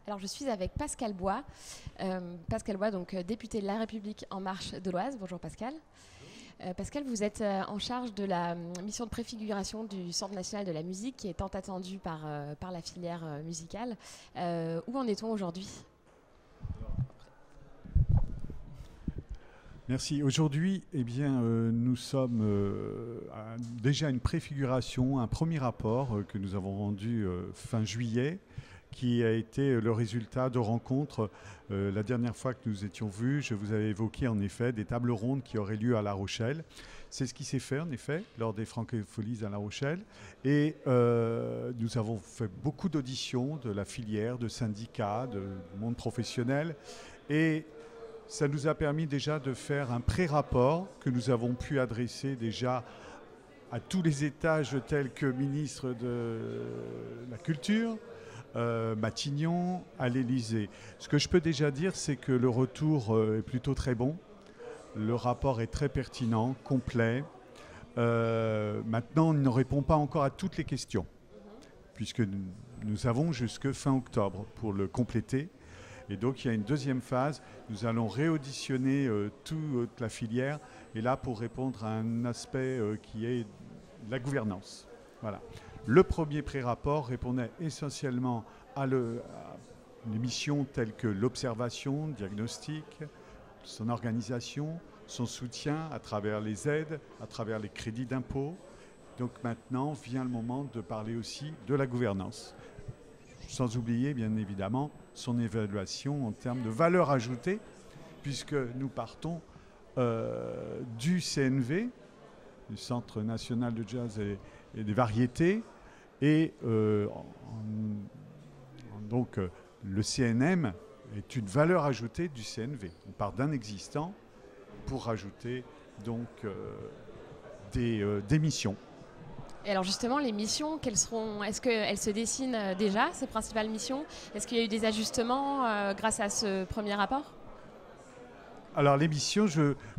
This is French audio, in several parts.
Alors, je suis avec Pascal Bois. Pascal Bois, donc député de La République En Marche de l'Oise. Bonjour Pascal. Pascal, vous êtes en charge de la mission de préfiguration du Centre national de la musique qui est tant attendue par la filière musicale. Où en est-on aujourd'hui ? Merci. Aujourd'hui, nous sommes déjà à une préfiguration, un premier rapport que nous avons rendu fin juillet, qui a été le résultat de rencontres. La dernière fois que nous étions vus, je vous avais évoqué en effet des tables rondes qui auraient lieu à La Rochelle. C'est ce qui s'est fait en effet lors des Francopholies à La Rochelle. Et nous avons fait beaucoup d'auditions de la filière, de syndicats, de monde professionnel. Et ça nous a permis déjà de faire un pré-rapport que nous avons pu adresser déjà à tous les étages tels que ministre de la Culture, Matignon, à l'Élysée. Ce que je peux déjà dire, c'est que le retour est plutôt très bon. Le rapport est très pertinent, complet. Maintenant, on ne répond pas encore à toutes les questions, puisque nous avons jusque fin octobre pour le compléter. Et donc, il y a une deuxième phase. Nous allons réauditionner toute la filière. Et là, pour répondre à un aspect qui est la gouvernance. Voilà. Le premier pré-rapport répondait essentiellement à les missions telles que l'observation, le diagnostic, son organisation, son soutien à travers les aides, à travers les crédits d'impôt. Donc maintenant vient le moment de parler aussi de la gouvernance. Sans oublier, bien évidemment, son évaluation en termes de valeur ajoutée, puisque nous partons du CNV, du Centre national de jazz et des variétés, et donc le CNM est une valeur ajoutée du CNV. On part d'un existant pour rajouter donc des missions. Et alors justement, les missions, quelles seront ? Est-ce qu'elles se dessinent déjà, ces principales missions ? Est-ce qu'il y a eu des ajustements grâce à ce premier rapport ? Alors les missions,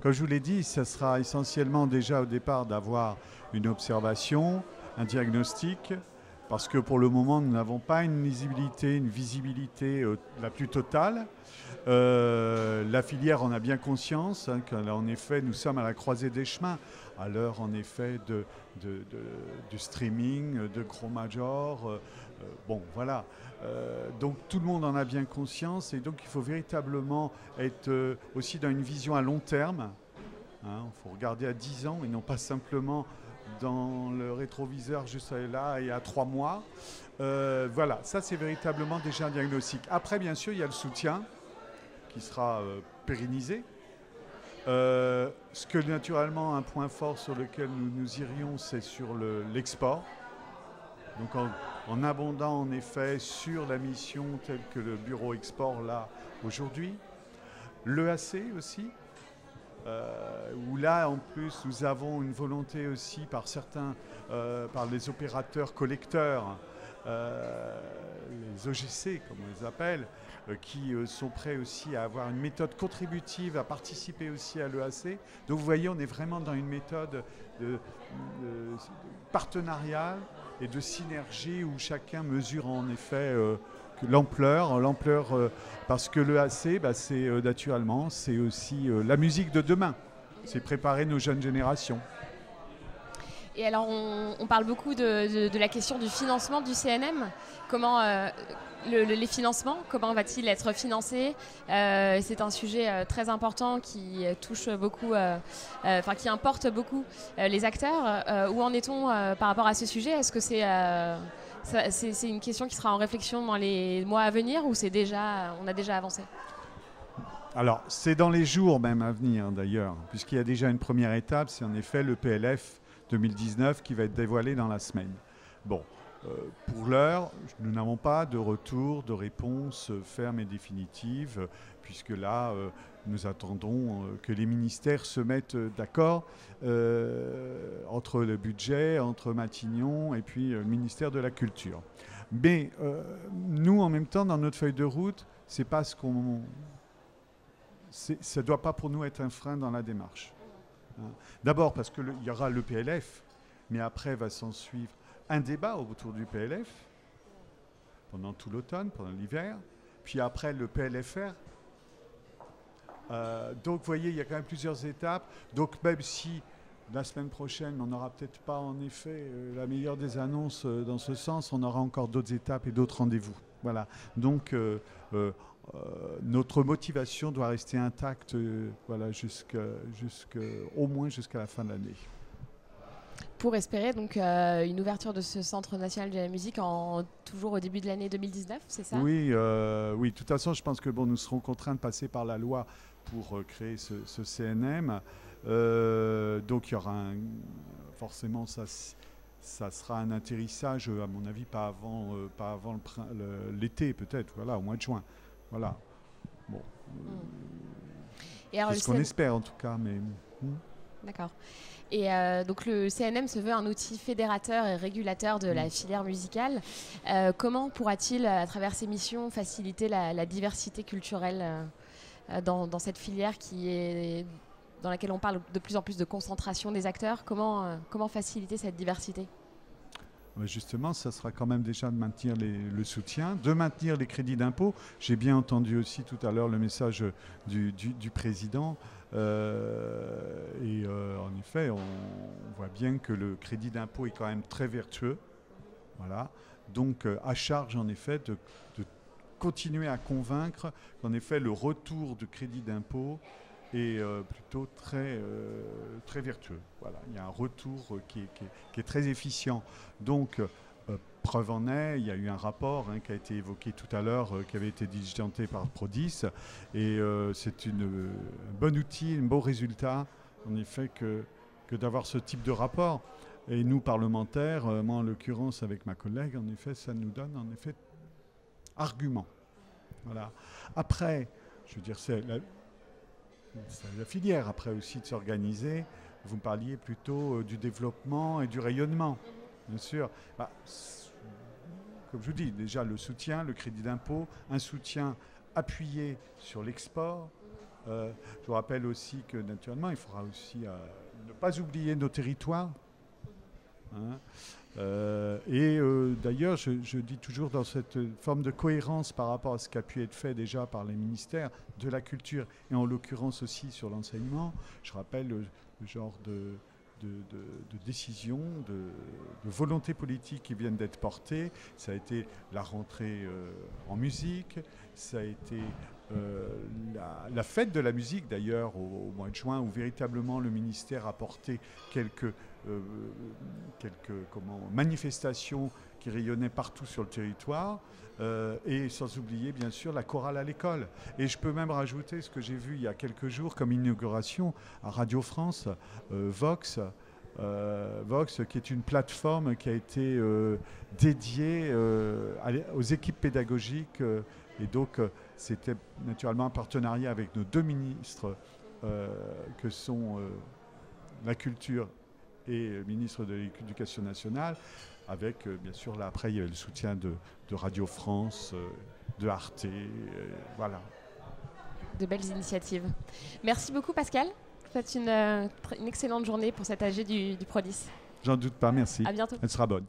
comme je vous l'ai dit, ça sera essentiellement déjà au départ d'avoir une observation, un diagnostic, parce que pour le moment, nous n'avons pas une visibilité la plus totale. La filière en a bien conscience, qu'en effet, nous sommes à la croisée des chemins, à l'heure en effet du streaming, de gros majors. Bon, voilà. Donc tout le monde en a bien conscience et donc il faut véritablement être aussi dans une vision à long terme. Il faut regarder à 10 ans et non pas simplement dans le rétroviseur juste là et à 3 mois. Voilà, ça c'est véritablement déjà un diagnostic. Après, bien sûr, il y a le soutien qui sera pérennisé. Ce que naturellement, un point fort sur lequel nous irions, c'est sur l'export. Donc en abondant en effet sur la mission telle que le bureau export là aujourd'hui. L'EAC aussi, où là en plus nous avons une volonté aussi par les opérateurs collecteurs, les OGC comme on les appelle, qui sont prêts aussi à avoir une méthode contributive, à participer aussi à l'EAC. Donc vous voyez, on est vraiment dans une méthode de partenariale et de synergie où chacun mesure en effet l'ampleur, parce que l'EAC, c'est naturellement, c'est aussi la musique de demain. C'est préparer nos jeunes générations. Et alors, on parle beaucoup de la question du financement du CNM. Comment les financements, comment va-t-il être financé ? C'est un sujet très important qui touche beaucoup, qui importe beaucoup les acteurs. Où en est-on par rapport à ce sujet ? Est-ce que c'est une question qui sera en réflexion dans les mois à venir ou on a déjà avancé ? Alors, c'est dans les jours même à venir d'ailleurs, puisqu'il y a déjà une première étape, c'est en effet le PLF 2019 qui va être dévoilé dans la semaine. Bon, pour l'heure, nous n'avons pas de retour, de réponse ferme et définitive, puisque là, nous attendons que les ministères se mettent d'accord entre le budget, entre Matignon et puis le ministère de la Culture. Mais nous, en même temps, dans notre feuille de route, c'est pas ce qu'on... ça ne doit pas pour nous être un frein dans la démarche. D'abord parce qu'il y aura le PLF, mais après va s'en suivre un débat autour du PLF pendant tout l'automne, pendant l'hiver, puis après le PLFR. Donc vous voyez, il y a quand même plusieurs étapes. Donc même si la semaine prochaine, on n'aura peut-être pas en effet la meilleure des annonces dans ce sens, on aura encore d'autres étapes et d'autres rendez-vous. Voilà. Donc notre motivation doit rester intacte voilà, au moins jusqu'à la fin de l'année. Pour espérer donc une ouverture de ce Centre national de la musique toujours au début de l'année 2019, c'est ça? Oui, oui. De toute façon, je pense que nous serons contraints de passer par la loi pour créer ce CNM. Donc il y aura forcément ça sera un atterrissage, à mon avis, pas avant l'été peut-être, voilà, au mois de juin. Voilà. Bon. C'est ce qu'on espère en tout cas, mais. D'accord. Et donc le CNM se veut un outil fédérateur et régulateur de la filière musicale. Comment pourra-t-il, à travers ses missions, faciliter la diversité culturelle dans cette filière dans laquelle on parle de plus en plus de concentration des acteurs? Comment faciliter cette diversité? Justement, ça sera quand même déjà de maintenir le soutien, de maintenir les crédits d'impôt. J'ai bien entendu aussi tout à l'heure le message du président. En effet, on voit bien que le crédit d'impôt est quand même très vertueux. Voilà. Donc, à charge, en effet, de continuer à convaincre qu'en effet, le retour de crédit d'impôt est plutôt très vertueux. Voilà. Il y a un retour qui est très efficient. Donc, preuve en est, il y a eu un rapport qui a été évoqué tout à l'heure, qui avait été diligenté par Prodis. Et c'est un bon outil, un beau résultat, en effet, que d'avoir ce type de rapport. Et nous, parlementaires, moi en l'occurrence avec ma collègue, en effet, ça nous donne en effet argument. Voilà. Après, je veux dire, c'est la filière après aussi de s'organiser. Vous me parliez plutôt du développement et du rayonnement, bien sûr. Comme je vous dis, déjà le soutien, le crédit d'impôt, un soutien appuyé sur l'export. Je vous rappelle aussi que naturellement, il faudra aussi ne pas oublier nos territoires. D'ailleurs, je dis toujours dans cette forme de cohérence par rapport à ce qui a pu être fait déjà par les ministères de la culture et en l'occurrence aussi sur l'enseignement, je rappelle le genre de décisions, de volontés politiques qui viennent d'être portées. Ça a été la rentrée en musique, ça a été la fête de la musique d'ailleurs au mois de juin où véritablement le ministère a porté quelques manifestations qui rayonnaient partout sur le territoire et sans oublier bien sûr la chorale à l'école. Et je peux même rajouter ce que j'ai vu il y a quelques jours comme inauguration à Radio France, Vox, qui est une plateforme qui a été dédiée aux équipes pédagogiques et donc c'était naturellement un partenariat avec nos deux ministres que sont la culture et le ministre de l'Éducation nationale, avec bien sûr là après il y avait le soutien de Radio France, de Arte, voilà. De belles initiatives. Merci beaucoup Pascal. Faites une excellente journée pour cette AG du Prodis. J'en doute pas, merci. À bientôt. Elle sera bonne.